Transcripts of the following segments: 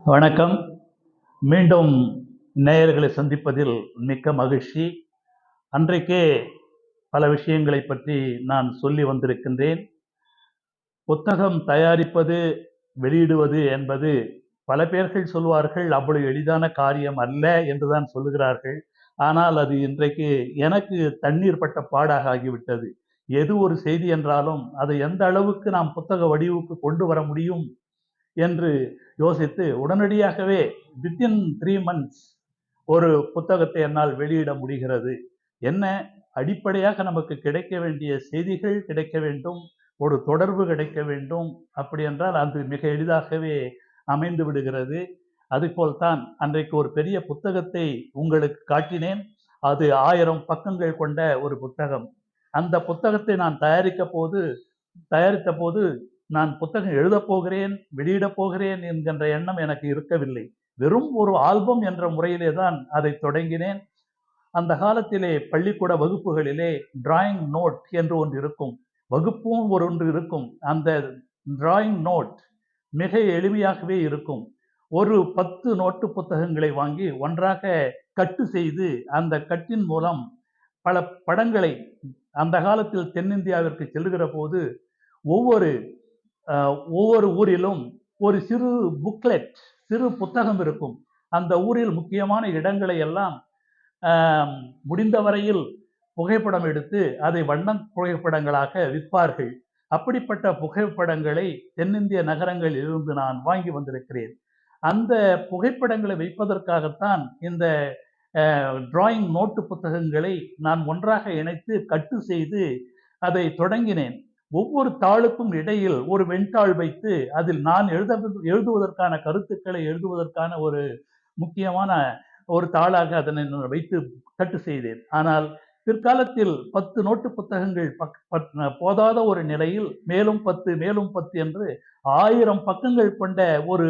வணக்கம். மீண்டும் நேயர்களை சந்திப்பதில் மிக்க மகிழ்ச்சி. அன்றைக்கே பல விஷயங்களை பற்றி நான் சொல்லி வந்திருக்கின்றேன். புத்தகம் தயாரிப்பது, வெளியிடுவது என்பது பல பேர்கள் சொல்வார்கள், அவ்வளவு எளிதான காரியம் அல்ல என்றுதான் சொல்லுகிறார்கள். ஆனால் அது இன்றைக்கு எனக்கு தண்ணீர் பட்ட பாடாக ஆகிவிட்டது. எது ஒரு செய்தி என்றாலும், அதை எந்த அளவுக்கு நாம் புத்தக வடிவுக்கு கொண்டு வர முடியும் என்று யோசித்து உடனடியாகவே வித்தின் 3 மந்த்ஸ் ஒரு புத்தகத்தை என்னால் வெளியிட முடிகிறது. என்ன அடிப்படையாக நமக்கு கிடைக்க வேண்டிய செய்திகள் கிடைக்க வேண்டும், ஒரு தொடர்பு கிடைக்க வேண்டும். அப்படி என்றால் அது மிக எளிதாகவே அமைந்து விடுகிறது. அதுபோல்தான் அன்றைக்கு ஒரு பெரிய புத்தகத்தை உங்களுக்கு காட்டினேன். அது 1000 பக்கங்கள் கொண்ட ஒரு புத்தகம். அந்த புத்தகத்தை நான் தயாரித்தபோது நான் புத்தகம் எழுதப் போகிறேன், வெளியிடப் போகிறேன் என்கின்ற எண்ணம் எனக்கு இருக்கவில்லை. வெறும் ஒரு ஆல்பம் என்ற முறையிலே தான் அதை தொடங்கினேன். அந்த காலத்திலே பள்ளிக்கூட வகுப்புகளிலே டிராயிங் நோட் என்று ஒன்று இருக்கும். வகுப்பும் ஒன்று இருக்கும். அந்த டிராயிங் நோட் மிக எளிமையாகவே இருக்கும். ஒரு 10 நோட்டு புத்தகங்களை வாங்கி ஒன்றாக கட்டு செய்து, அந்த கட்டின் மூலம் பல படங்களை அந்த காலத்தில் தென்னிந்தியாவிற்கு செல்லுகிற போது ஒவ்வொரு ஒவ்வொரு ஊரிலும் ஒரு சிறு புக்லெட், சிறு புத்தகம் இருக்கும். அந்த ஊரில் முக்கியமான இடங்களை எல்லாம் முடிந்த வரையில் புகைப்படம் எடுத்து அதை வண்ண புகைப்படங்களாக விற்பார்கள். அப்படிப்பட்ட புகைப்படங்களை தென்னிந்திய நகரங்களில் இருந்து நான் வாங்கி வந்திருக்கிறேன். அந்த புகைப்படங்களை வைப்பதற்காகத்தான் இந்த டிராயிங் நோட்டு புத்தகங்களை நான் ஒன்றாக இணைத்து கட்டு செய்து அதை தொடங்கினேன். ஒவ்வொரு தாளுக்கும் இடையில் ஒரு வெண்தாள் வைத்து அதில் நான் எழுதுவதற்கான கருத்துக்களை எழுதுவதற்கான ஒரு முக்கியமான ஒரு தாளாக அதனை வைத்து கட்டு செய்தேன். ஆனால் பிற்காலத்தில் 10 நோட்டு புத்தகங்கள் போதாத ஒரு நிலையில் மேலும் 10 மேலும் 10 என்று 1000 பக்கங்கள் கொண்ட ஒரு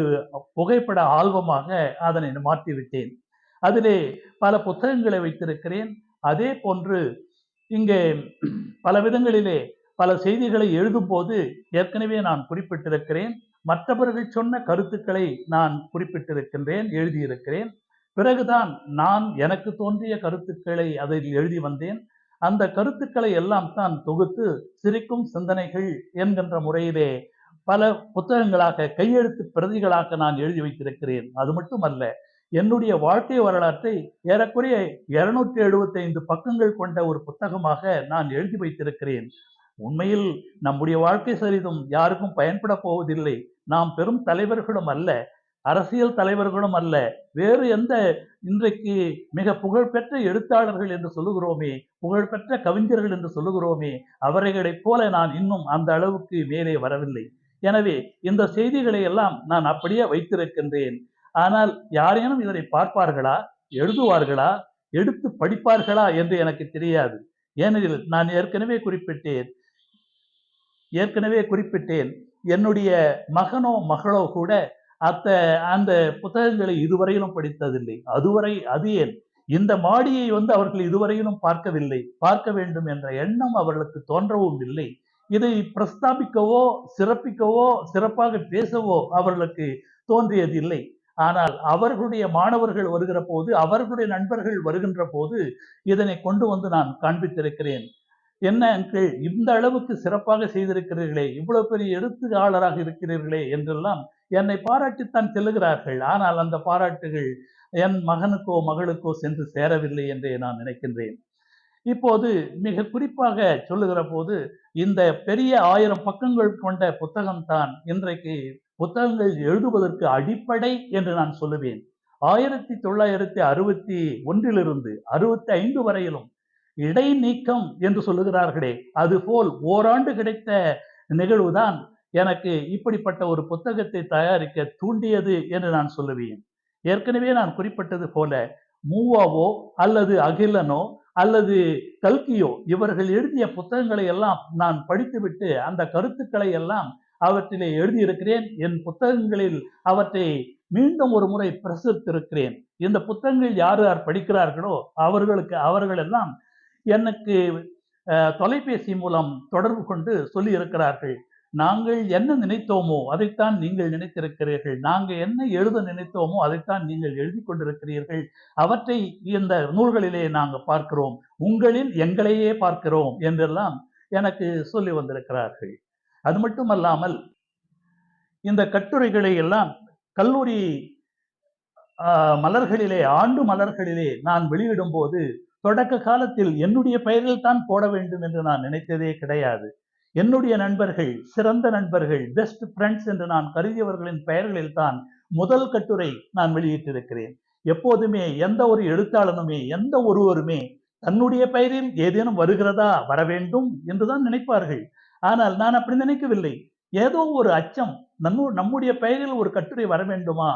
புகைப்பட ஆல்பமாக அதனை மாற்றிவிட்டேன். அதிலே பல புத்தகங்களை வைத்திருக்கிறேன். அதே போன்று இங்கே பல விதங்களிலே பல செய்திகளை எழுதும்போது ஏற்கனவே நான் குறிப்பிட்டிருக்கிறேன். மற்றவர்கள் சொன்ன கருத்துக்களை நான் குறிப்பிட்டிருக்கின்றேன், எழுதியிருக்கிறேன். பிறகுதான் நான் எனக்கு தோன்றிய கருத்துக்களை அதில் எழுதி வந்தேன். அந்த கருத்துக்களை எல்லாம் தான் தொகுத்து சிரிக்கும் சிந்தனைகள் என்கின்ற முறையிலே பல புத்தகங்களாக கையெழுத்து பிரதிகளாக நான் எழுதி வைத்திருக்கிறேன். அது மட்டுமல்ல, என்னுடைய வாழ்க்கை வரலாற்றை ஏறக்குறைய 275 பக்கங்கள் கொண்ட ஒரு புத்தகமாக நான் எழுதி வைத்திருக்கிறேன். உண்மையில் நம்முடைய வாழ்க்கை சரிதம் யாருக்கும் பயன்பட போவதில்லை. நாம் பெரும் தலைவர்களும் அல்ல, அரசியல் தலைவர்களும் அல்ல, வேறு எந்த இன்றைக்கு மிக புகழ்பெற்ற எழுத்தாளர்கள் என்று சொல்லுகிறோமே, புகழ்பெற்ற கவிஞர்கள் என்று சொல்லுகிறோமே, அவர்களைப் போல நான் இன்னும் அந்த அளவுக்கு மேலே வரவில்லை. எனவே இந்த செய்திகளை எல்லாம் நான் அப்படியே வைத்திருக்கின்றேன். ஆனால் யாரேனும் இதனை பார்ப்பார்களா, எழுதுவார்களா, எடுத்து படிப்பார்களா என்று எனக்கு தெரியாது. ஏனெனில் நான் ஏற்கனவே குறிப்பிட்டேன், என்னுடைய மகனோ மகளோ கூட அந்த புத்தகங்களை இதுவரையிலும் படித்ததில்லை. அது ஏன் இந்த மாடியை அவர்கள் இதுவரையிலும் பார்க்கவில்லை. பார்க்க வேண்டும் என்ற எண்ணம் அவர்களுக்கு தோன்றவும் இல்லை. இதை பிரஸ்தாபிக்கவோ, சிறப்பிக்கவோ, சிறப்பாக பேசவோ அவர்களுக்கு தோன்றியதில்லை. ஆனால் அவர்களுடைய மாணவர்கள் வருகிற போது, அவர்களுடைய நண்பர்கள் வருகின்ற போது இதனை கொண்டு வந்து நான் காண்பித்திருக்கிறேன். என்ன அங்கிள், இந்த அளவுக்கு சிறப்பாக செய்திருக்கிறீர்களே, இவ்வளவு பெரிய எழுத்தாளராக இருக்கிறீர்களே என்றெல்லாம் என்னை பாராட்டித்தான் செல்லுகிறார்கள். ஆனால் அந்த பாராட்டுகள் என் மகனுக்கோ மகளுக்கோ சென்று சேரவில்லை என்றே நான் நினைக்கின்றேன். இப்போது மிக குறிப்பாக சொல்லுகிற போது, இந்த பெரிய 1000 பக்கங்கள் கொண்ட புத்தகம் தான் இன்றைக்கு புத்தகங்கள் எழுதுவதற்கு அடிப்படை என்று நான் சொல்லுவேன். 1961 65 வரையிலும் இடைநீக்கம் என்று சொல்லுகிறார்களே, அதுபோல் ஓராண்டு கிடைத்த நிகழ்வுதான் எனக்கு இப்படிப்பட்ட ஒரு புத்தகத்தை தயாரிக்க தூண்டியது என்று நான் சொல்லுவேன். ஏற்கனவே நான் குறிப்பிட்டது போல, மூவாவோ அல்லது அகிலனோ அல்லது கல்கியோ இவர்கள் எழுதிய புத்தகங்களை எல்லாம் நான் படித்துவிட்டு அந்த கருத்துக்களை எல்லாம் அவற்றிலே எழுதியிருக்கிறேன். என் புத்தகங்களில் அவற்றை மீண்டும் ஒரு முறை பிரசுரித்திருக்கிறேன். இந்த புத்தகங்கள் யார் யார் படிக்கிறார்களோ அவர்கள் எல்லாம் எனக்கு தொலைபேசி மூலம் தொடர்பு கொண்டு சொல்லி இருக்கிறார்கள், நாங்கள் என்ன நினைத்தோமோ அதைத்தான் நீங்கள் நினைத்திருக்கிறீர்கள். நாங்கள் என்ன எழுத நினைத்தோமோ அதைத்தான் நீங்கள் எழுதிக் கொண்டிருக்கிறீர்கள். அவற்றை இந்த நூல்களிலே நாங்க பார்க்கிறோம். உங்களில் எங்களையே பார்க்கிறோம் என்றெல்லாம் எனக்கு சொல்லி வந்திருக்கிறார்கள். அது மட்டுமல்லாமல் இந்த கட்டுரைகளை எல்லாம் கல்லூரி மலர்களிலே, ஆண்டு மலர்களிலே நான் வெளியிடும்போது தொடக்க காலத்தில் என்னுடைய பெயரில் தான் போட வேண்டும் என்று நான் நினைத்ததே கிடையாது. என்னுடைய நண்பர்கள், சிறந்த நண்பர்கள், பெஸ்ட் ஃப்ரெண்ட்ஸ் என்று நான் கருதியவர்களின் பெயர்களில் தான் முதல் கட்டுரை நான் வெளியிட்டிருக்கிறேன். எப்போதுமே எந்த ஒரு எழுத்தாளனுமே, எந்த ஒருவருமே தன்னுடைய பெயரில் ஏதேனும் வருகிறதா, வர வேண்டும் என்றுதான் நினைப்பார்கள். ஆனால் நான் அப்படி நினைக்கவில்லை. ஏதோ ஒரு அச்சம், நம்முடைய பெயரில் ஒரு கட்டுரை வர வேண்டுமா,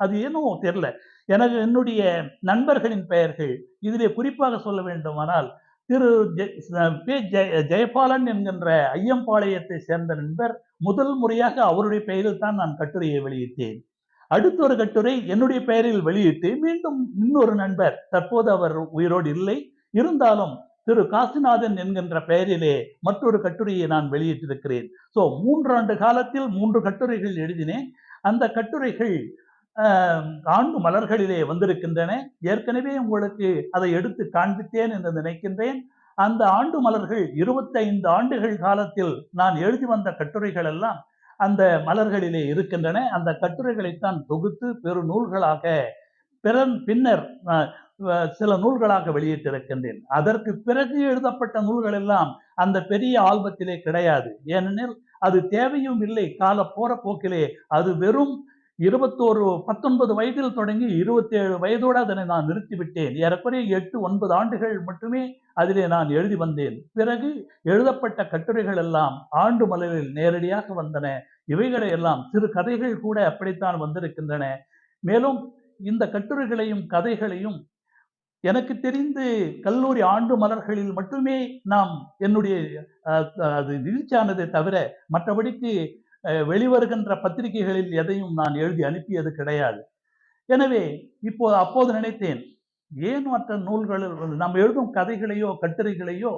அது ஏனோ தெரியல. எனக்கு என்னுடைய நண்பர்களின் பெயர்கள், இதிலே குறிப்பாக சொல்ல வேண்டுமானால் திரு ஜெயபாலன் என்கின்ற ஐயம்பாளையத்தை சேர்ந்த நண்பர் முதல் முறையாக அவருடைய பெயரில் தான் நான் கட்டுரையை வெளியிட்டேன். அடுத்த ஒரு கட்டுரை என்னுடைய பெயரில் வெளியிட்டு மீண்டும் இன்னொரு நண்பர், தற்போது அவர் உயிரோடு இல்லை, இருந்தாலும் திரு காசிநாதன் என்கின்ற பெயரிலே மற்றொரு கட்டுரையை நான் வெளியிட்டிருக்கிறேன். 3 ஆண்டு காலத்தில் 3 கட்டுரைகள் எழுதினேன். அந்த கட்டுரைகள் ஆண்டு மலர்களிலே வந்திருக்கின்றன. ஏற்கனவே உங்களுக்கு அதை எடுத்து காண்பித்தேன் என்று நினைக்கின்றேன். அந்த ஆண்டு மலர்கள் 25 ஆண்டுகள் காலத்தில் நான் எழுதி வந்த கட்டுரைகள் எல்லாம் அந்த மலர்களிலே இருக்கின்றன. அந்த கட்டுரைகளைத்தான் தொகுத்து பெரு நூல்களாக பின்னர் சில நூல்களாக வெளியிட்டிருக்கின்றேன். அதற்கு பிறகு எழுதப்பட்ட நூல்கள் எல்லாம் அந்த பெரிய ஆல்பத்திலே கிடையாது. ஏனெனில் அது தேவையும் இல்லை. கால போற போக்கிலே அது வெறும் 19 வயதில் தொடங்கி 27 வயதோடு அதனை நான் நிறுத்திவிட்டேன். ஏறக்குறைய 8, 9 ஆண்டுகள் மட்டுமே அதிலே நான் எழுதி வந்தேன். பிறகு எழுதப்பட்ட கட்டுரைகள் எல்லாம் ஆண்டு மலரில் நேரடியாக வந்தன. இவைகளை எல்லாம் சிறு கதைகள் கூட அப்படித்தான் வந்திருக்கின்றன. மேலும் இந்த கட்டுரைகளையும் கதைகளையும் எனக்கு தெரிந்து கல்லூரி ஆண்டு மலர்களில் மட்டுமே நாம் என்னுடைய அது ரீச்சானதை தவிர மற்றபடிக்கு வெளிவருகின்ற பத்திரிகைகளில் எதையும் நான் எழுதி அனுப்பியது கிடையாது. எனவே அப்போது நினைத்தேன், ஏன் மற்ற நூல்களில் நாம் எழுதும் கதைகளையோ கட்டுரைகளையோ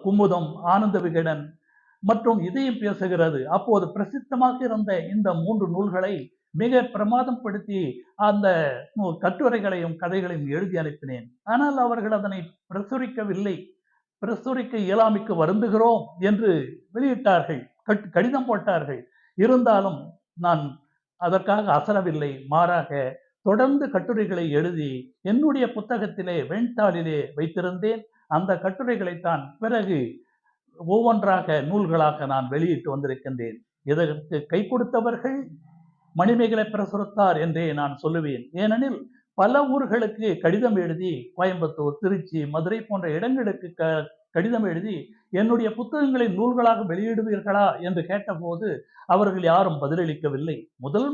குமுதம், ஆனந்த விகடன் மற்றும் இதயம் பேசுகிறது அப்போது பிரசித்தமாக இருந்த இந்த 3 நூல்களை மிக பிரமாதம் படுத்தி அந்த கட்டுரைகளையும் கதைகளையும் எழுதி அனுப்பினேன். ஆனால் அவர்கள் அதனை பிரசுரிக்கவில்லை. பிரசுரிக்க இயலாமைக்கு வருந்துகிறோம் என்று வெளியிட்டார்கள், கடிதம் போட்டார்கள். இருந்தாலும் நான் அதற்காக அசரவில்லை. மாறாக தொடர்ந்து கட்டுரைகளை எழுதி என்னுடைய புத்தகத்திலே வெண்தாளிலே வைத்திருந்தேன். அந்த கட்டுரைகளைத்தான் பிறகு ஒவ்வொன்றாக நூல்களாக நான் வெளியிட்டு வந்திருக்கின்றேன். இதற்கு கை கொடுத்தவர்கள் மணிமேகலை பிரசுரத்தார் என்றே நான் சொல்லுவேன். ஏனெனில் பல ஊர்களுக்கு கடிதம் எழுதி, கோயம்புத்தூர், திருச்சி, மதுரை போன்ற இடங்களுக்கு கடிதம் எழுதி என்னுடைய புத்தகங்களை நூல்களாக வெளியிடுவீர்களா என்று கேட்டபோது அவர்கள் யாரும் பதிலளிக்கவில்லை.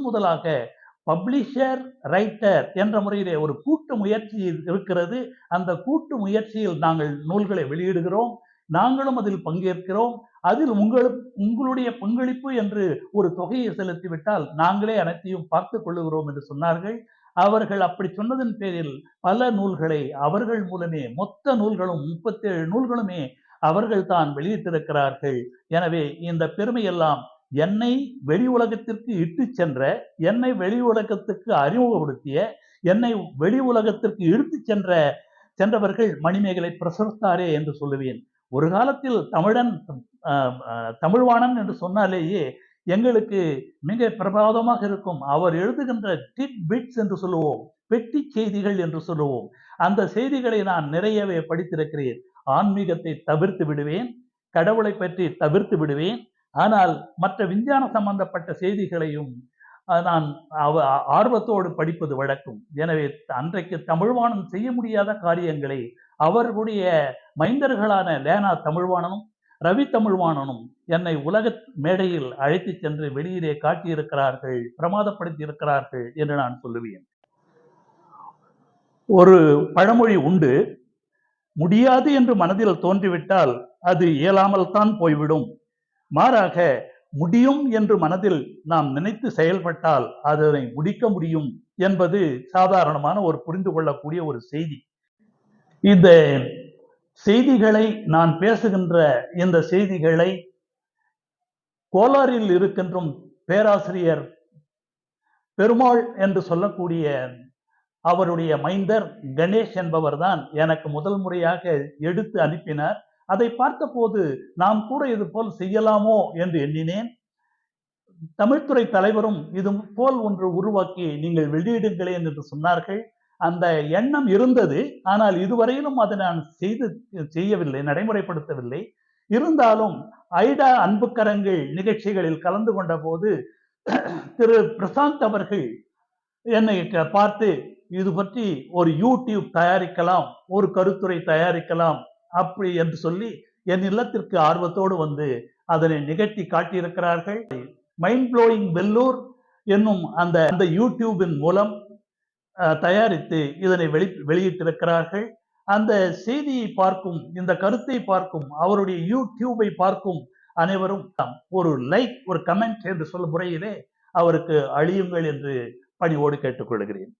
முதலாக பப்ளிஷர் ரைட்டர் என்ற முறையிலே ஒரு கூட்டு முயற்சி இருக்கிறது. அந்த கூட்டு முயற்சியில் நாங்கள் நூல்களை வெளியிடுகிறோம், நாங்களும் அதில் பங்கேற்கிறோம். அதில் உங்களுடைய பங்களிப்பு என்று ஒரு தொகையை செலுத்திவிட்டால் நாங்களே அனைத்தையும் பார்த்துக் கொள்ளுகிறோம் என்று சொன்னார்கள். அவர்கள் அப்படி சொன்னதன் பேரில் பல நூல்களை அவர்கள் மூலமே, மொத்த நூல்களும் 37 நூல்களுமே அவர்கள் தான் வெளியிட்டிருக்கிறார்கள். எனவே இந்த பெருமையெல்லாம் என்னை வெளி உலகத்திற்கு இட்டு சென்ற, என்னை வெளி உலகத்துக்கு அறிமுகப்படுத்திய, என்னை வெளி உலகத்திற்கு இழுத்து சென்றவர்கள் மணிமேகலை பிரசுரத்தாரே என்று சொல்லுவேன். ஒரு காலத்தில் தமிழ்வாணன் என்று சொன்னாலேயே எங்களுக்கு மிக பிரபாதமாக இருக்கும். அவர் எழுதுகின்ற டிட் பிட்ஸ் என்று சொல்லுவோம், பெட்டி செய்திகள் என்று சொல்லுவோம். அந்த செய்திகளை நான் நிறையவே படித்திருக்கிறேன். ஆன்மீகத்தை தவிர்த்து விடுவேன், கடவுளை பற்றி தவிர்த்து விடுவேன். ஆனால் மற்ற விஞ்ஞான சம்பந்தப்பட்ட செய்திகளையும் நான் ஆர்வத்தோடு படிப்பது வழக்கம். எனவே அன்றைக்கு தமிழ்வாணன் செய்ய முடியாத காரியங்களை அவர்களுடைய மைந்தர்களான லேனா தமிழ்வாணனும் ரவி தமிழ்வாணனும் என்னை உலக மேடையில் அழைத்து சென்று வெளியிலே காட்டியிருக்கிறார்கள், பிரமாதப்படுத்தி இருக்கிறார்கள் என்று நான் சொல்லுவேன். ஒரு பழமொழி உண்டு, முடியாது என்று மனதில் தோன்றிவிட்டால் அது இயலாமல் தான் போய்விடும். மாறாக முடியும் என்று மனதில் நாம் நினைத்து செயல்பட்டால் அதனை முடிக்க முடியும் என்பது சாதாரணமான ஒரு புரிந்து கொள்ளக்கூடிய ஒரு செய்தி. இந்த செய்திகளை நான் பேசுகின்ற இந்த செய்திகளை கோலாரில் இருக்கின்றும் பேராசிரியர் பெருமாள் என்று சொல்லக்கூடிய அவருடைய மைந்தர் கணேஷ் என்பவர் தான் எனக்கு முதல் முறையாக எடுத்து அனுப்பினார். அதை பார்த்தபோது நாம் கூட இது போல் செய்யலாமோ என்று எண்ணினேன். தமிழ்துறை தலைவரும் இது போல் ஒன்று உருவாக்கி நீங்கள் வெளியிடுங்களேன் என்று சொன்னார்கள். அந்த எண்ணம் இருந்தது. ஆனால் இதுவரையிலும் அதை நான் செய்யவில்லை, நடைமுறைப்படுத்தவில்லை. இருந்தாலும் ஐடா அன்புக்கரங்கள் நிகழ்ச்சிகளில் கலந்து கொண்ட போது திரு பிரசாந்த் அவர்கள் என்னை பார்த்து இது பற்றி ஒரு யூடியூப் தயாரிக்கலாம், ஒரு கருத்துரை தயாரிக்கலாம் அப்படி என்று சொல்லி என் இல்லத்திற்கு ஆர்வத்தோடு வந்து அதனை நிகழ்த்தி காட்டியிருக்கிறார்கள். மைண்ட் ப்ளோயிங் வெல்லூர் என்னும் அந்த யூடியூபின் மூலம் தயாரித்து இதனை வெளியிட்டிருக்கிறார்கள். அந்த செய்தியை பார்க்கும், இந்த கருத்தை பார்க்கும், அவருடைய யூடியூபை பார்க்கும் அனைவரும் ஒரு லைக், ஒரு கமெண்ட் என்று சொல்லும் முறையிலே அவருக்கு அழியுங்கள் என்று பணிவோடு கேட்டுக்கொள்கிறேன்.